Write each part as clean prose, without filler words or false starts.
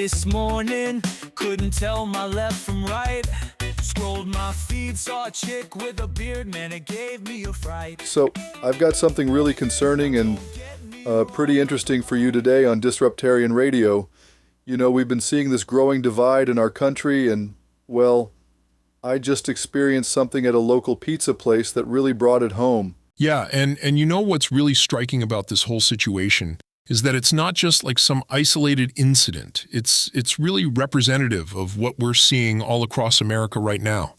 this morning, couldn't tell my left from right. Scrolled my feed, saw a chick with a beard, man, it gave me a fright. So, I've got something really concerning and pretty interesting for you today on Disruptarian Radio. You know, we've been seeing this growing divide in our country, and, well, I just experienced something at a local pizza place that really brought it home. Yeah, and you know what's really striking about this whole situation is that it's not just like some isolated incident. It's really representative of what we're seeing all across America right now.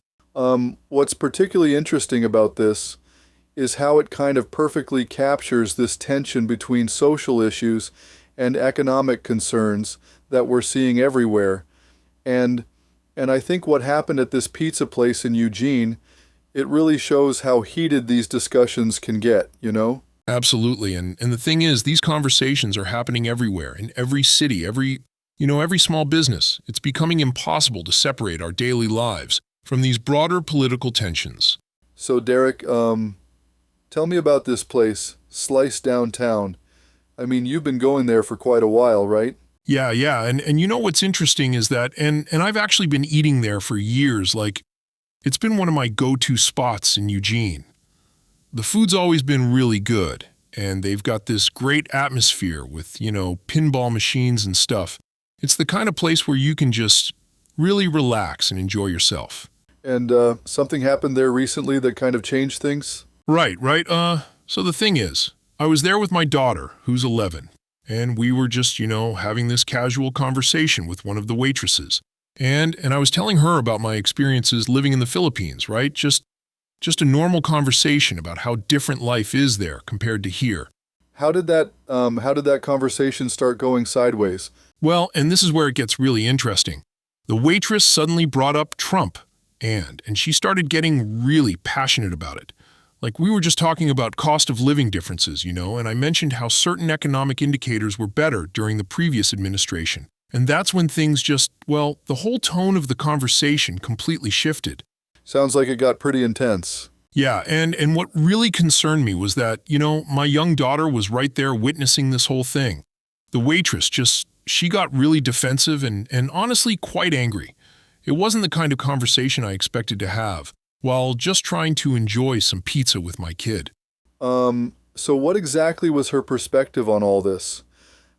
What's particularly interesting about this is how it kind of perfectly captures this tension between social issues and economic concerns that we're seeing everywhere. And I think what happened at this pizza place in Eugene, it really shows how heated these discussions can get, you know? Absolutely, and the thing is, these conversations are happening everywhere, in every city, every small business. It's becoming impossible to separate our daily lives from these broader political tensions. So Derek, tell me about this place, Slice Downtown. I mean, you've been going there for quite a while, right? Yeah, and you know what's interesting is that, and I've actually been eating there for years, like, it's been one of my go-to spots in Eugene. The food's always been really good, and they've got this great atmosphere with, pinball machines and stuff. It's the kind of place where you can just really relax and enjoy yourself. And something happened there recently that kind of changed things? Right. So the thing is, I was there with my daughter, who's 11, and we were just, having this casual conversation with one of the waitresses. And I was telling her about my experiences living in the Philippines, right? Just a normal conversation about how different life is there compared to here. How did that conversation start going sideways? Well, and this is where it gets really interesting. The waitress suddenly brought up Trump, and she started getting really passionate about it. Like, we were just talking about cost of living differences, and I mentioned how certain economic indicators were better during the previous administration. And that's when things the whole tone of the conversation completely shifted. Sounds like it got pretty intense. Yeah, and what really concerned me was that, my young daughter was right there witnessing this whole thing. The waitress she got really defensive and honestly quite angry. It wasn't the kind of conversation I expected to have while just trying to enjoy some pizza with my kid. So what exactly was her perspective on all this?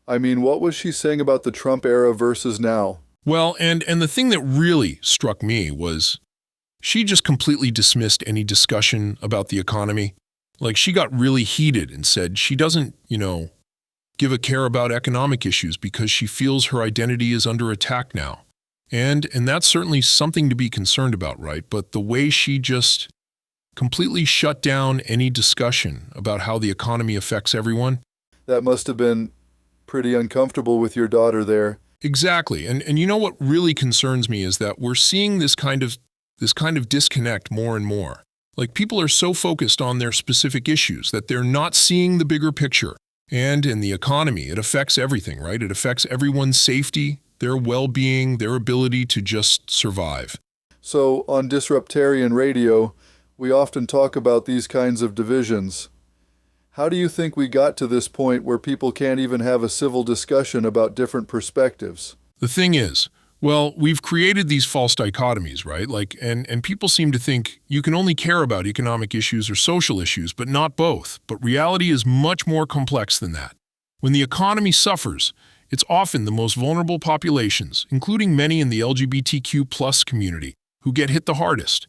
I mean, what was she saying about the Trump era versus now? Well, and the thing that really struck me was she just completely dismissed any discussion about the economy. Like, she got really heated and said she doesn't, give a care about economic issues because she feels her identity is under attack now. And that's certainly something to be concerned about, right? But the way she just completely shut down any discussion about how the economy affects everyone. That must have been pretty uncomfortable with your daughter there. Exactly. And you know what really concerns me is that we're seeing this kind of disconnect more and more. Like, people are so focused on their specific issues that they're not seeing the bigger picture. And in the economy, it affects everything, right? It affects everyone's safety, their well-being, their ability to just survive. So on Disruptarian Radio, we often talk about these kinds of divisions. How do you think we got to this point where people can't even have a civil discussion about different perspectives? The thing is, we've created these false dichotomies, right? Like, and people seem to think you can only care about economic issues or social issues, but not both. But reality is much more complex than that. When the economy suffers, it's often the most vulnerable populations, including many in the LGBTQ+ community, who get hit the hardest.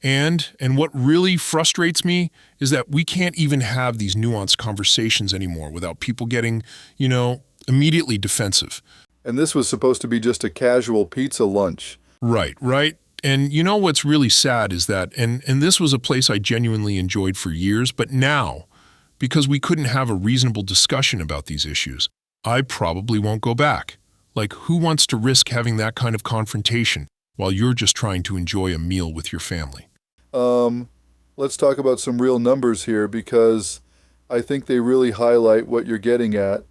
And what really frustrates me is that we can't even have these nuanced conversations anymore without people getting, immediately defensive. And this was supposed to be just a casual pizza lunch. Right. And you know what's really sad is that, and this was a place I genuinely enjoyed for years, but now, because we couldn't have a reasonable discussion about these issues, I probably won't go back. Like, who wants to risk having that kind of confrontation while you're just trying to enjoy a meal with your family? Let's talk about some real numbers here, because I think they really highlight what you're getting at.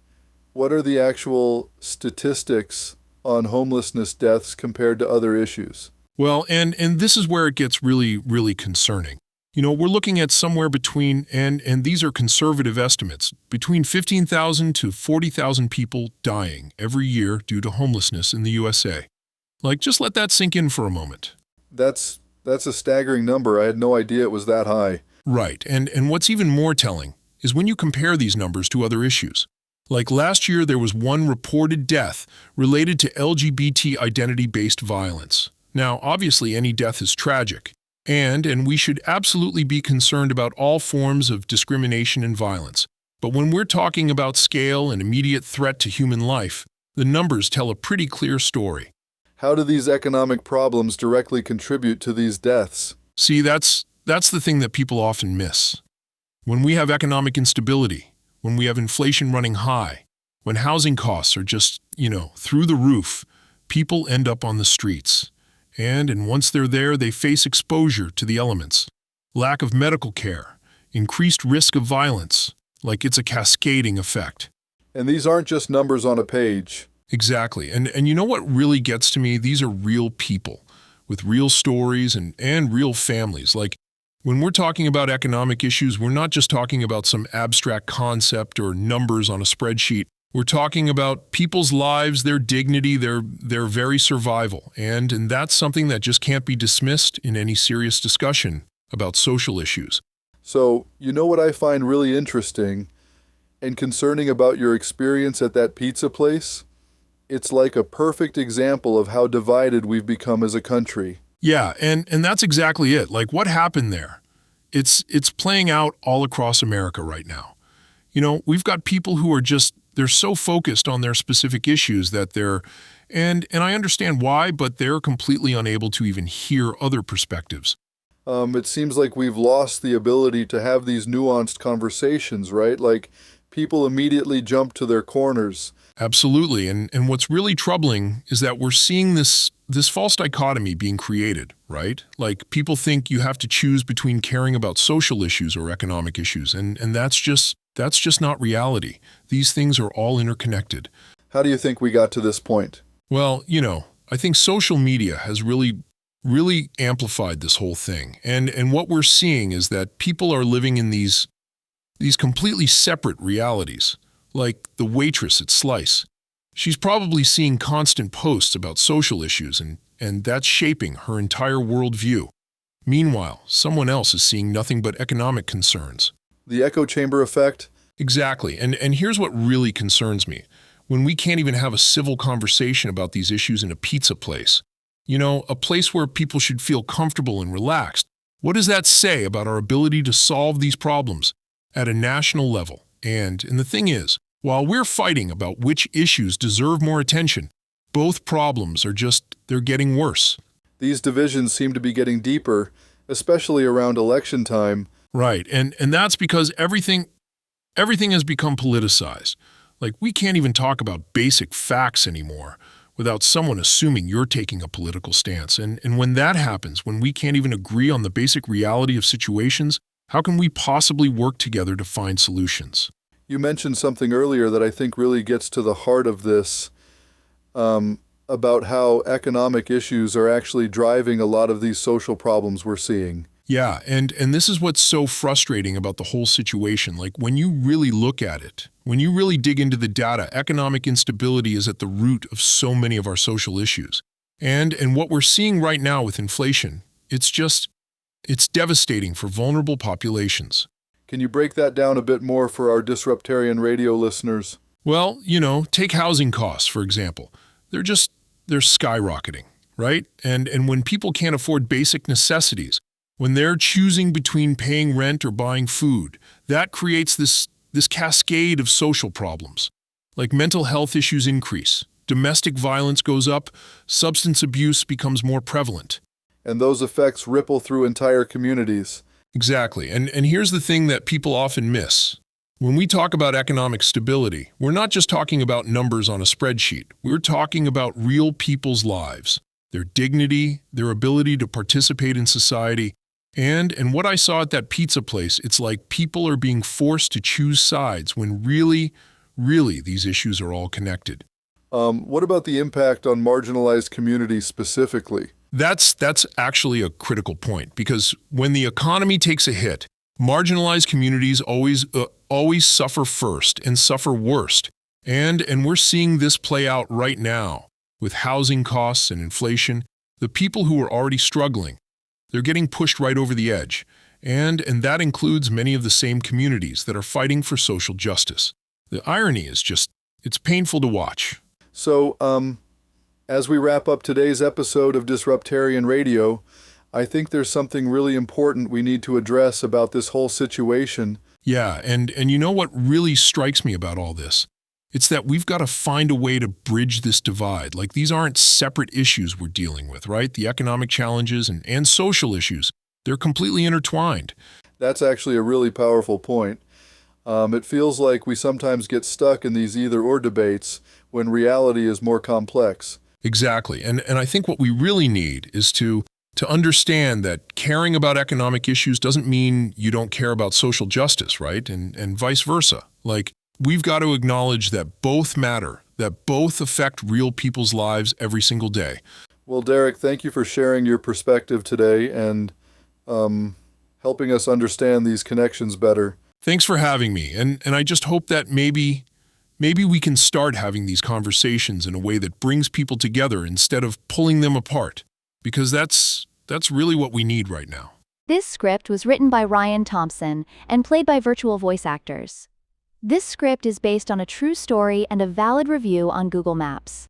What are the actual statistics on homelessness deaths compared to other issues? Well, and this is where it gets really, really concerning. We're looking at somewhere between, and these are conservative estimates, between 15,000 to 40,000 people dying every year due to homelessness in the USA. Just let that sink in for a moment. That's a staggering number. I had no idea it was that high. Right, and what's even more telling is when you compare these numbers to other issues. Last year, there was one reported death related to LGBT identity-based violence. Now, obviously, any death is tragic, and we should absolutely be concerned about all forms of discrimination and violence. But when we're talking about scale and immediate threat to human life, the numbers tell a pretty clear story. How do these economic problems directly contribute to these deaths? See, that's the thing that people often miss. When we have economic instability, when we have inflation running high, when housing costs are just, through the roof, people end up on the streets. And once they're there, they face exposure to the elements, lack of medical care, increased risk of violence, it's a cascading effect. And these aren't just numbers on a page. Exactly. And you know what really gets to me? These are real people with real stories and real families. When we're talking about economic issues, we're not just talking about some abstract concept or numbers on a spreadsheet. We're talking about people's lives, their dignity, their very survival. And that's something that just can't be dismissed in any serious discussion about social issues. So, what I find really interesting and concerning about your experience at that pizza place? It's like a perfect example of how divided we've become as a country. Yeah, and that's exactly it. What happened there? It's playing out all across America right now. We've got people who are they're so focused on their specific issues that and I understand why, but they're completely unable to even hear other perspectives. It seems like we've lost the ability to have these nuanced conversations, right? People immediately jump to their corners. Absolutely, and what's really troubling is that we're seeing this false dichotomy being created, right? People think you have to choose between caring about social issues or economic issues, and that's just not reality. These things are all interconnected. How do you think we got to this point? Well, I think social media has really amplified this whole thing. And what we're seeing is that people are living in these completely separate realities. Like the waitress at Slice. She's probably seeing constant posts about social issues, and that's shaping her entire worldview. Meanwhile, someone else is seeing nothing but economic concerns. The echo chamber effect? Exactly. And here's what really concerns me. When we can't even have a civil conversation about these issues in a pizza place. A place where people should feel comfortable and relaxed. What does that say about our ability to solve these problems at a national level? And the thing is, while we're fighting about which issues deserve more attention, both problems they're getting worse. These divisions seem to be getting deeper, especially around election time. Right, and that's because everything has become politicized. We can't even talk about basic facts anymore without someone assuming you're taking a political stance. And when that happens, when we can't even agree on the basic reality of situations, how can we possibly work together to find solutions? You mentioned something earlier that I think really gets to the heart of this, about how economic issues are actually driving a lot of these social problems we're seeing. Yeah, and this is what's so frustrating about the whole situation. When you really look at it, when you really dig into the data, economic instability is at the root of so many of our social issues. And what we're seeing right now with inflation, it's devastating for vulnerable populations. Can you break that down a bit more for our Disruptarian Radio listeners? Well, take housing costs, for example. They're skyrocketing, right? And when people can't afford basic necessities, when they're choosing between paying rent or buying food, that creates this cascade of social problems. Mental health issues increase, domestic violence goes up, substance abuse becomes more prevalent. And those effects ripple through entire communities. Exactly. And here's the thing that people often miss. When we talk about economic stability, we're not just talking about numbers on a spreadsheet. We're talking about real people's lives, their dignity, their ability to participate in society. And what I saw at that pizza place, it's like people are being forced to choose sides when really these issues are all connected. What about the impact on marginalized communities specifically? That's actually a critical point, because when the economy takes a hit, marginalized communities always suffer first and suffer worst. And we're seeing this play out right now with housing costs and inflation. The people who are already struggling, they're getting pushed right over the edge. And that includes many of the same communities that are fighting for social justice. The irony is just, it's painful to watch. So, as we wrap up today's episode of Disruptarian Radio, I think there's something really important we need to address about this whole situation. Yeah, and you know what really strikes me about all this? It's that we've got to find a way to bridge this divide. Like, these aren't separate issues we're dealing with, right? The economic challenges and social issues, they're completely intertwined. That's actually a really powerful point. It feels like we sometimes get stuck in these either-or debates when reality is more complex. Exactly. And I think what we really need is to understand that caring about economic issues doesn't mean you don't care about social justice, right? And vice versa. Like, we've got to acknowledge that both matter, that both affect real people's lives every single day. Well, Derek, thank you for sharing your perspective today and helping us understand these connections better. Thanks for having me. And I just hope that maybe we can start having these conversations in a way that brings people together instead of pulling them apart, because that's really what we need right now. This script was written by Ryan Thompson and played by virtual voice actors. This script is based on a true story and a valid review on Google Maps.